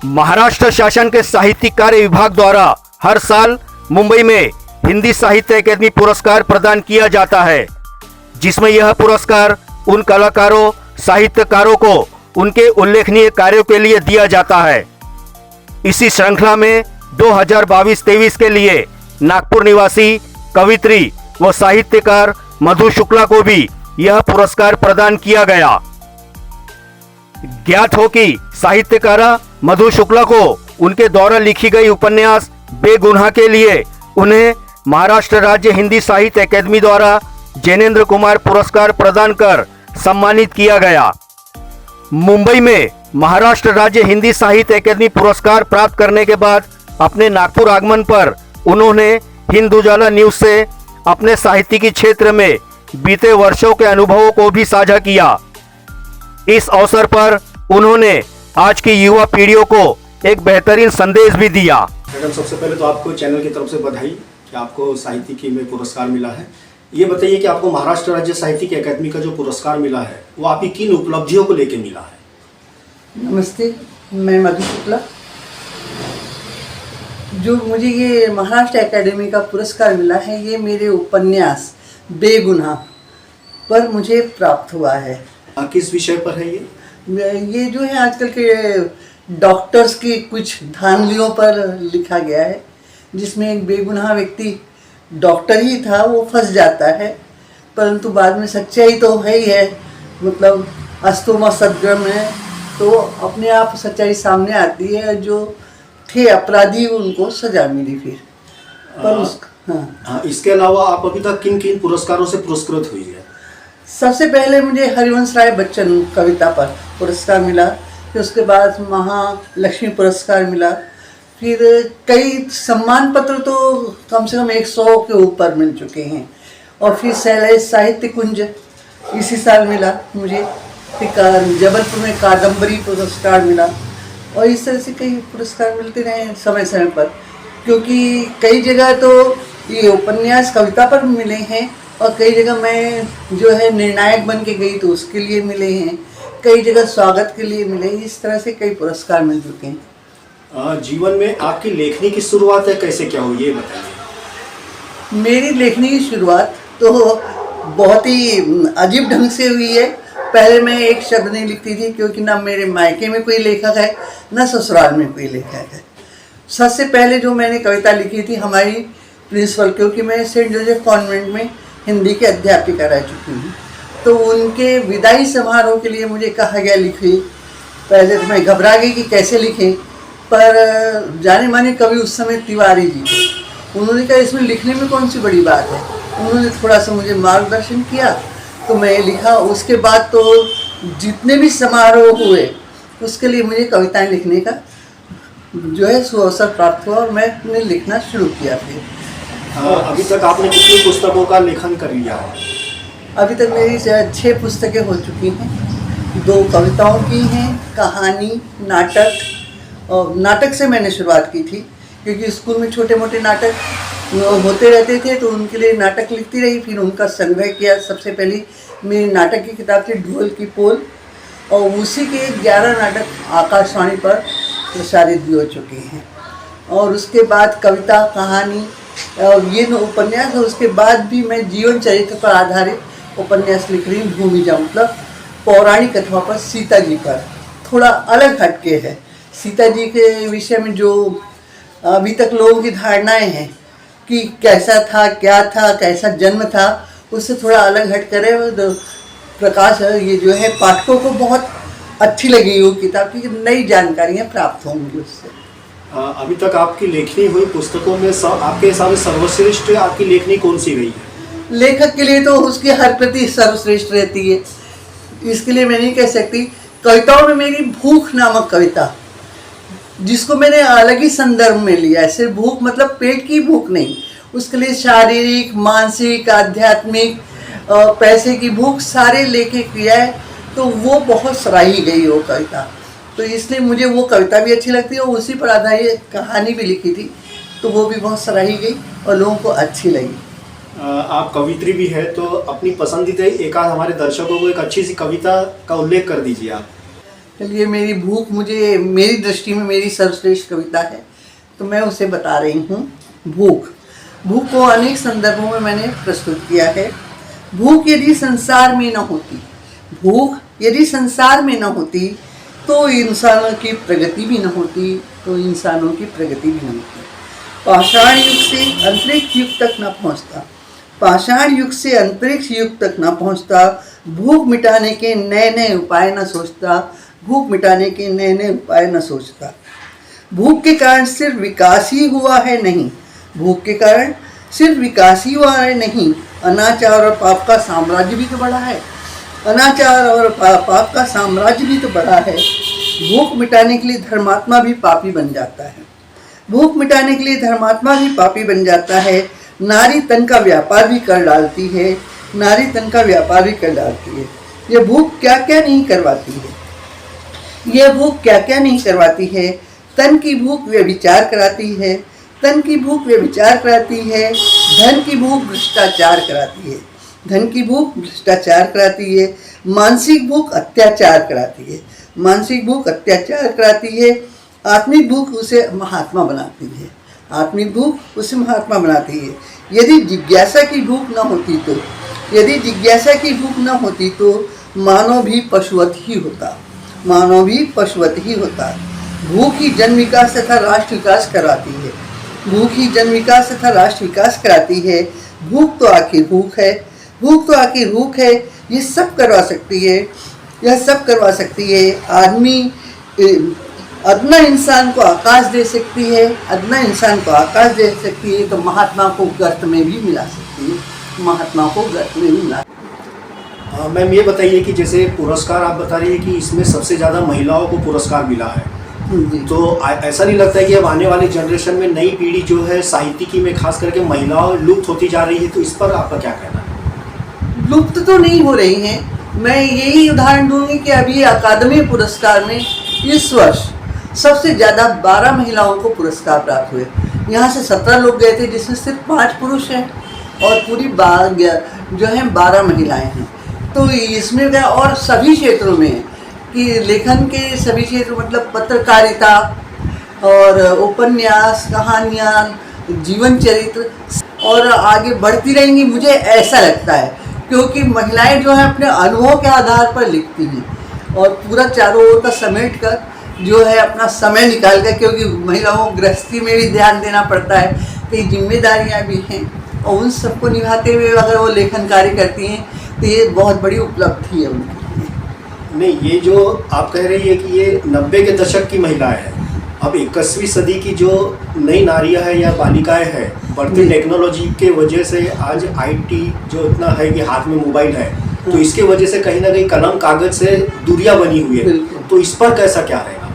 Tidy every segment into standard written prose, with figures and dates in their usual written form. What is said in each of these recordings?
महाराष्ट्र शासन के साहित्यिक कार्य विभाग द्वारा हर साल मुंबई में हिंदी साहित्य अकादमी पुरस्कार प्रदान किया जाता है, जिसमें यह पुरस्कार उन कलाकारों साहित्यकारों को उनके उल्लेखनीय कार्यों के लिए दिया जाता है। इसी श्रृंखला में 2022-23 के लिए नागपुर निवासी कवित्री व साहित्यकार मधु शुक्ला को भी यह पुरस्कार प्रदान किया गया। ज्ञात हो कि साहित्यकारा मधु शुक्ला को उनके द्वारा लिखी गई उपन्यास बेगुनाह के लिए उन्हें महाराष्ट्र राज्य हिंदी साहित्य अकादमी द्वारा जैनेन्द्र कुमार पुरस्कार प्रदान कर सम्मानित किया गया। मुंबई में महाराष्ट्र राज्य हिंदी साहित्य अकादमी पुरस्कार प्राप्त करने के बाद अपने नागपुर आगमन पर उन्होंने हिंद उजाला न्यूज से अपने साहित्यिकी क्षेत्र में बीते वर्षों के अनुभवों को भी साझा किया। इस अवसर पर उन्होंने आज की युवा पीढ़ियों को एक बेहतरीन संदेश भी दिया। मैडम, सबसे पहले तो आपको चैनल की तरफ से बधाई कि आपको साहित्यिकी में पुरस्कार मिला है। ये बताइए कि आपको महाराष्ट्र राज्य साहित्यिकी अकादमी का जो पुरस्कार मिला है वो आपकी किन उपलब्धियों को लेकर मिला है? नमस्ते, मैं मधु शुक्ला। जो मुझे ये महाराष्ट्र अकादमी का पुरस्कार मिला है ये मेरे उपन्यास बेगुनाह पर मुझे प्राप्त हुआ है। किस विषय पर है ये जो है आजकल के डॉक्टर्स की कुछ धांधलियों पर लिखा गया है, जिसमें एक बेगुनाह व्यक्ति डॉक्टर ही था, वो फंस जाता है, परंतु बाद में सच्चाई तो है ही है, मतलब अस्तोमा सदगम है, तो अपने आप सच्चाई सामने आती है। जो थे अपराधी उनको सजा मिली फिर पर इसके अलावा आप अभी तक किन किन पुरस्कारों से पुरस्कृत हुई है? सबसे पहले मुझे हरिवंश राय बच्चन कविता पर पुरस्कार मिला, फिर उसके बाद महालक्ष्मी पुरस्कार मिला, फिर कई सम्मान पत्र तो कम से कम 100 के ऊपर मिल चुके हैं, और फिर शैलेश साहित्य कुंज इसी साल मिला मुझे, फिर जबलपुर में कादम्बरी पुरस्कार मिला, और इस तरह से कई पुरस्कार मिलते रहे समय समय पर, क्योंकि कई जगह तो ये उपन्यास कविता पर मिले हैं और कई जगह मैं जो है निर्णायक बन के गई तो उसके लिए मिले हैं, कई जगह स्वागत के लिए मिले, इस तरह से कई पुरस्कार मिल चुके हैं। जीवन में आपकी लेखनी की शुरुआत है कैसे क्या हुई ये बताइए। मेरी लेखनी की शुरुआत तो बहुत ही अजीब ढंग से हुई है। पहले मैं एक शब्द नहीं लिखती थी, क्योंकि ना मेरे मायके में कोई लेखक है ना ससुराल में कोई लेखक है। सबसे पहले जो मैंने कविता लिखी थी हमारी प्रिंसिपल, क्योंकि मैं सेंट जोसेफ कॉन्वेंट में हिंदी की अध्यापिका रह चुकी हूँ, तो उनके विदाई समारोह के लिए मुझे कहा गया लिखिए। पहले तो मैं घबरा गई कि कैसे लिखें, पर जाने माने कवि उस समय तिवारी जी थे, उन्होंने कहा इसमें लिखने में कौन सी बड़ी बात है। उन्होंने थोड़ा सा मुझे मार्गदर्शन किया तो मैं लिखा। उसके बाद तो जितने भी समारोह हुए उसके लिए मुझे कविताएं लिखने का जो है सुअवसर प्राप्त हुआ और मैंने लिखना शुरू किया। फिर अभी तक आपने कितनी पुस्तकों का लेखन कर लिया है? अभी तक मेरी 6 पुस्तकें हो चुकी हैं, 2 कविताओं की हैं, कहानी, नाटक। और नाटक से मैंने शुरुआत की थी, क्योंकि स्कूल में छोटे मोटे नाटक होते रहते थे तो उनके लिए नाटक लिखती रही, फिर उनका संग्रह किया। सबसे पहली मेरी नाटक की किताब थी ढोल की पोल, और उसी के 11 नाटक आकाशवाणी पर प्रसारित भी हो चुके हैं। और उसके बाद कविता, कहानी और ये उपन्यास, और उसके बाद भी मैं जीवन चरित्र पर आधारित उपन्यास लिख रही हूँ। भूमिजा मतलब पौराणिक कथाओं पर, सीता जी पर, थोड़ा अलग हटके है। सीता जी के विषय में जो अभी तक लोगों की धारणाएं हैं कि कैसा था, क्या था, कैसा जन्म था, उससे थोड़ा अलग हट कर है। तो प्रकाश ये जो है पाठकों को बहुत अच्छी लगी वो किताब, की नई जानकारियाँ प्राप्त होंगी उससे। अभी तक आपकी लेखनी हुई पुस्तकों में आपके हिसाब से सर्वश्रेष्ठ आपकी लेखनी कौन सी रही है? लेखक के लिए तो उसकी हर कृति सर्वश्रेष्ठ रहती है, इसके लिए मैं नहीं कह सकती। कविताओं में मेरी भूख नामक कविता, जिसको मैंने अलग ही संदर्भ में लिया है, सिर्फ भूख मतलब पेट की भूख नहीं, उसके लिए शारीरिक, मानसिक, आध्यात्मिक, पैसे की भूख सारे लेके किया है, तो वो बहुत सराही गई वो कविता। तो इसलिए मुझे वो कविता भी अच्छी लगती है, और उसी पर आधारित कहानी भी लिखी थी, तो वो भी बहुत सराही गई और लोगों को अच्छी लगी। आप कवित्री भी है, तो अपनी पसंदीदा एक आध हमारे दर्शकों को एक अच्छी सी कविता का उल्लेख कर दीजिए आप। चलिए, मेरी भूख मुझे मेरी दृष्टि में मेरी सर्वश्रेष्ठ कविता है, तो मैं उसे बता रही हूँ। भूख भूख को अनेक संदर्भों में मैंने प्रस्तुत किया है। भूख यदि संसार में न होती, भूख यदि संसार में न होती तो इंसानों की प्रगति भी न होती, तो इंसानों की प्रगति भी न होती। पाषाण युग से अंतरिक्ष युग तक न पहुँचता, पाषाण युग से अंतरिक्ष युग तक न पहुँचता, भूख मिटाने के नए नए उपाय न सोचता, भूख मिटाने के नए नए उपाय न सोचता। भूख के कारण सिर्फ विकास ही हुआ है नहीं, भूख के कारण सिर्फ विकास ही हुआ है नहीं, अनाचार और पाप का साम्राज्य भी तो बढ़ा है, अनाचार और पाप का साम्राज्य भी तो बढ़ा है। भूख मिटाने के लिए धर्मात्मा भी पापी बन जाता है, भूख मिटाने के लिए धर्मात्मा भी पापी बन जाता है। नारी तन का व्यापार भी कर डालती है, नारी तन का व्यापार भी कर डालती है। ये भूख क्या क्या नहीं करवाती है, यह भूख क्या क्या नहीं करवाती है। तन की भूख व्यभिचार कराती है, तन की भूख व्यभिचार कराती है। धन की भूख भ्रष्टाचार कराती है, धन की भूख भ्रष्टाचार कराती है। मानसिक भूख अत्याचार कराती है, मानसिक भूख अत्याचार कराती है। आत्मिक भूख उसे महात्मा बनाती है, आत्मिक भूख उसे महात्मा बनाती है। यदि जिज्ञासा की भूख न होती तो, यदि जिज्ञासा की भूख न होती तो मानव भी पशुवत ही होता, मानव भी पशुवत ही होता। भूख ही जन विकास तथा राष्ट्र विकास कराती है, भूख ही जन विकास तथा राष्ट्र विकास कराती है। भूख तो आखिर भूख है, भूख तो आखिर भूख है, ये सब करवा सकती है, यह सब करवा सकती है। आदमी अदना इंसान को आकाश दे सकती है, अदना इंसान को आकाश दे सकती है, तो महात्मा को गर्त में भी मिला सकती है, महात्मा को गर्त में भी मिला। मैम ये बताइए कि जैसे पुरस्कार आप बता रही है कि इसमें सबसे ज़्यादा महिलाओं को पुरस्कार मिला है, तो ऐसा नहीं लगता है कि अब आने वाले जनरेशन में नई पीढ़ी जो है साहित्यिकी में खास करके महिलाओं लुप्त होती जा रही है, तो इस पर आपका क्या कहना है? लुप्त तो नहीं हो रही हैं। मैं यही उदाहरण दूंगी कि अभी अकादमी पुरस्कार में इस वर्ष सबसे ज़्यादा 12 महिलाओं को पुरस्कार प्राप्त हुए। यहाँ से 17 लोग गए थे, जिसमें सिर्फ 5 पुरुष हैं और पूरी जो है 12 महिलाएं हैं। तो इसमें क्या, और सभी क्षेत्रों में कि लेखन के सभी क्षेत्र, मतलब पत्रकारिता और उपन्यास, कहानियाँ, जीवन चरित्र, और आगे बढ़ती रहेंगी, मुझे ऐसा लगता है, क्योंकि महिलाएं जो है अपने अनुभव के आधार पर लिखती हैं और पूरा चारों ओर का समेट कर जो है अपना समय निकाल कर, क्योंकि महिलाओं को गृहस्थी में भी ध्यान देना पड़ता है, कई जिम्मेदारियां भी हैं, और उन सबको निभाते हुए अगर वो लेखन कार्य करती हैं तो ये बहुत बड़ी उपलब्धि है उनके लिए। नहीं, ये जो आप कह रही है कि ये 90 के दशक की महिलाएं हैं, अब 21वीं सदी की जो नई नारियां है या बालिकाएं हैं, बढ़ती टेक्नोलॉजी के वजह से आज आईटी जो इतना है कि हाथ में मोबाइल है, तो इसके वजह से कहीं ना कहीं कलम कागज से दूरियां बनी हुई है, तो इस पर कैसा क्या रहेगा?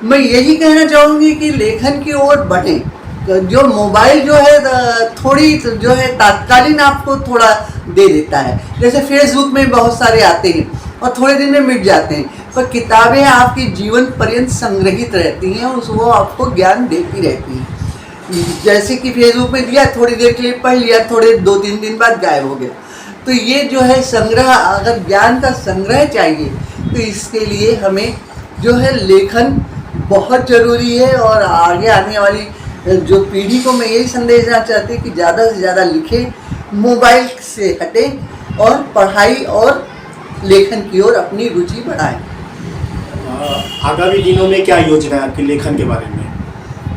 मैं यही कहना चाहूँगी कि लेखन की ओर बढ़ें। जो मोबाइल जो है थोड़ी जो है तात्कालीन आपको थोड़ा दे देता है, जैसे फेसबुक में बहुत सारे आते हैं और थोड़े दिन में मिट जाते हैं, पर किताबें आपके जीवन पर्यंत संग्रहित रहती हैं, वो आपको ज्ञान देती रहती हैं। जैसे कि फेसबुक में दिया, थोड़ी देर के लिए पढ़ लिया, थोड़े 2-3 दिन बाद गायब हो गया। तो ये जो है संग्रह, अगर ज्ञान का संग्रह चाहिए तो इसके लिए हमें जो है लेखन बहुत ज़रूरी है। और आगे आने वाली जो पीढ़ी को मैं यही संदेश देना चाहती हूँ कि ज़्यादा से ज़्यादा लिखें, मोबाइल से हटें और पढ़ाई और लेखन की ओर अपनी रुचि बढ़ाएं। आगामी दिनों में क्या योजना है आपकी लेखन के बारे में?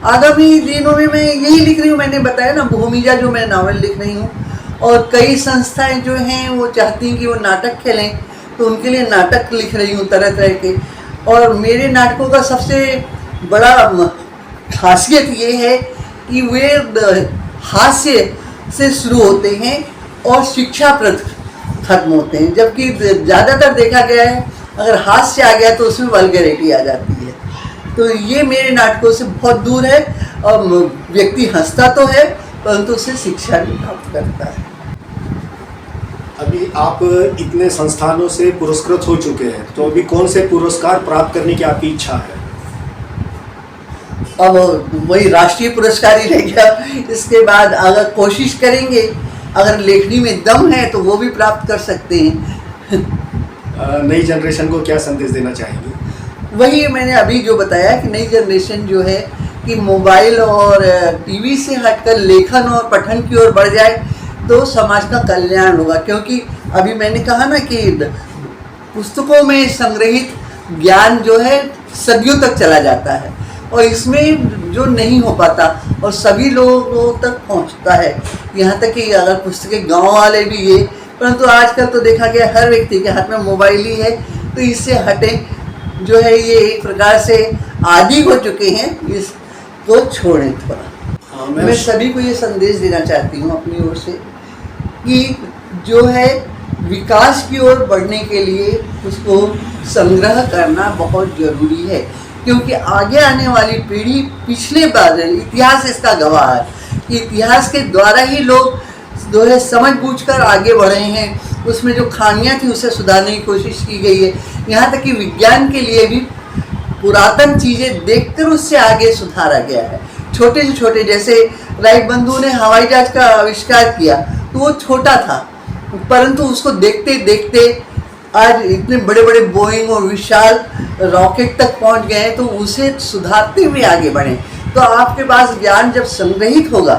आगामी दिनों में मैं यही लिख रही हूँ, मैंने बताया ना, भूमिजा जो मैं नावल लिख रही हूँ, और कई संस्थाएं जो हैं वो चाहती हैं कि वो नाटक खेलें, तो उनके लिए नाटक लिख रही हूँ तरह तरह के। और मेरे नाटकों का सबसे बड़ा खासियत ये है कि वे हास्य से शुरू होते हैं और शिक्षाप्रद खत्म होते हैं, जबकि ज़्यादातर देखा गया है अगर हास्य आ गया तो उसमें वल्गैरिटी आ जाती है। तो ये मेरे नाटकों से बहुत दूर है, और व्यक्ति हंसता तो है परंतु उससे शिक्षा भी प्राप्त करता है। अभी आप इतने संस्थानों से पुरस्कृत हो चुके हैं, तो अभी कौन से पुरस्कार प्राप्त करने की आपकी इच्छा है? अब वही राष्ट्रीय पुरस्कार ही रह गया। इसके बाद अगर कोशिश करेंगे, अगर लेखनी में दम है तो वो भी प्राप्त कर सकते हैं। नई जनरेशन को क्या संदेश देना चाहेंगे? वही मैंने अभी जो बताया कि नई जनरेशन जो है कि मोबाइल और टीवी से हटकर लेखन और पठन की ओर बढ़ जाए तो समाज का कल्याण होगा। क्योंकि अभी मैंने कहा ना कि पुस्तकों में संग्रहित ज्ञान जो है सदियों तक चला जाता है और इसमें जो नहीं हो पाता और सभी लोगों तक पहुंचता है, यहाँ तक कि अगर पुस्तकें गांव वाले भी ये, परंतु आजकल तो देखा गया हर व्यक्ति के हाथ में मोबाइल ही है, तो इससे हटे जो है ये एक प्रकार से आदी हो चुके हैं, इसको छोड़ें थोड़ा। मैं सभी को ये संदेश देना चाहती हूँ अपनी ओर से कि जो है विकास की ओर बढ़ने के लिए उसको संग्रह करना बहुत ज़रूरी है। क्योंकि आगे आने वाली पीढ़ी पिछले बार इतिहास इसका गवाह है कि इतिहास के द्वारा ही लोग जो है समझ बूझकर आगे बढ़े हैं। उसमें जो खामियां थी उसे सुधारने की कोशिश की गई है। यहाँ तक कि विज्ञान के लिए भी पुरातन चीज़ें देखकर उससे आगे सुधारा गया है। छोटे से छोटे, जैसे राइट बंधु ने हवाई जहाज का आविष्कार किया तो वो छोटा था, परंतु उसको देखते देखते आज इतने बड़े बड़े बोइंग और विशाल रॉकेट तक पहुंच गए हैं, तो उसे सुधारते हुए आगे बढ़े। तो आपके पास ज्ञान जब संग्रहित होगा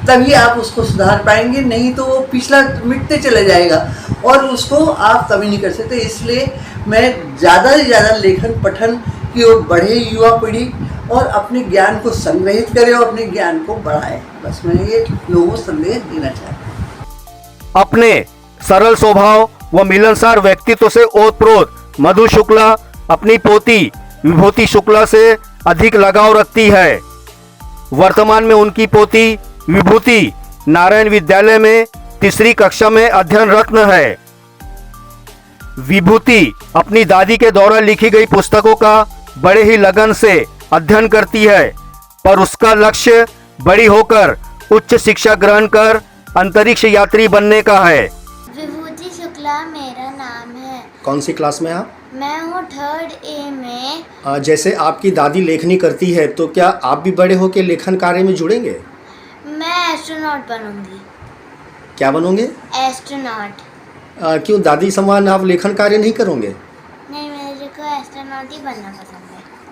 तभी आप उसको सुधार पाएंगे, नहीं तो वो पिछला मिटते चले जाएगा और उसको आप कभी नहीं कर सकते। इसलिए मैं ज़्यादा से ज़्यादा लेखन पठन की ओर बढ़े युवा पीढ़ी और अपने ज्ञान को संग्रहित करे और अपने ज्ञान को बढ़ाए। बस मैं ये लोगों को संदेश देना चाहता हूँ। अपने सरल स्वभाव व मिलनसार व्यक्तित्व से ओतप्रोत मधु शुक्ला अपनी पोती विभूति शुक्ला से अधिक लगाव रखती है। वर्तमान में उनकी पोती विभूति नारायण विद्यालय में तीसरी कक्षा में अध्ययनरत है। विभूति अपनी दादी के द्वारा लिखी गई पुस्तकों का बड़े ही लगन से अध्ययन करती है, पर उसका लक्ष्य बड़ी होकर उच्च शिक्षा ग्रहण कर अंतरिक्ष यात्री बनने का है। विभूति शुक्ला मेरा नाम है। कौन सी क्लास में आप? मैं हूँ 3rd A में। जैसे आपकी दादी लेखनी करती है तो क्या आप भी बड़े होकर लेखन कार्य में जुड़ेंगे? मैं एस्ट्रोनॉट बनूंगी। क्या बनोगे? एस्ट्रोनॉट। क्यों दादी समान आप लेखन कार्य नहीं करोगे? नहीं, मेरे को एस्ट्रोनॉट ही बनना पसंद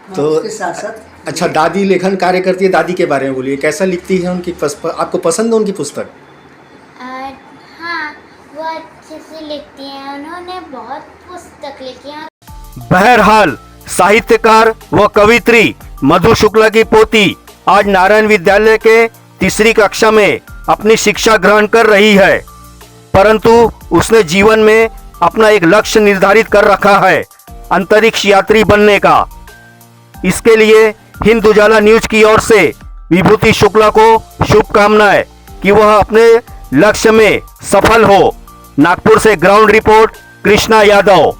है। तो उसके साथ साथ अच्छा, दादी लेखन कार्य करती है, दादी के बारे में बोलिए, कैसा लिखती है उनकी आपको पसंद है उनकी पुस्तक? हाँ, वो अच्छे से लिखती हैं, उन्होंने बहुत पुस्तक लिखी हैं। बहरहाल साहित्यकार व कवित्री मधु शुक्ला की पोती आज नारायण विद्यालय के तीसरी कक्षा में अपनी शिक्षा ग्रहण कर रही है, परंतु उसने जीवन में अपना एक लक्ष्य निर्धारित कर रखा है, अंतरिक्ष यात्री बनने का। इसके लिए हिंद उजाला न्यूज की ओर से विभूति शुक्ला को शुभकामनाएं कि वह अपने लक्ष्य में सफल हो। नागपुर से ग्राउंड रिपोर्ट कृष्णा यादव।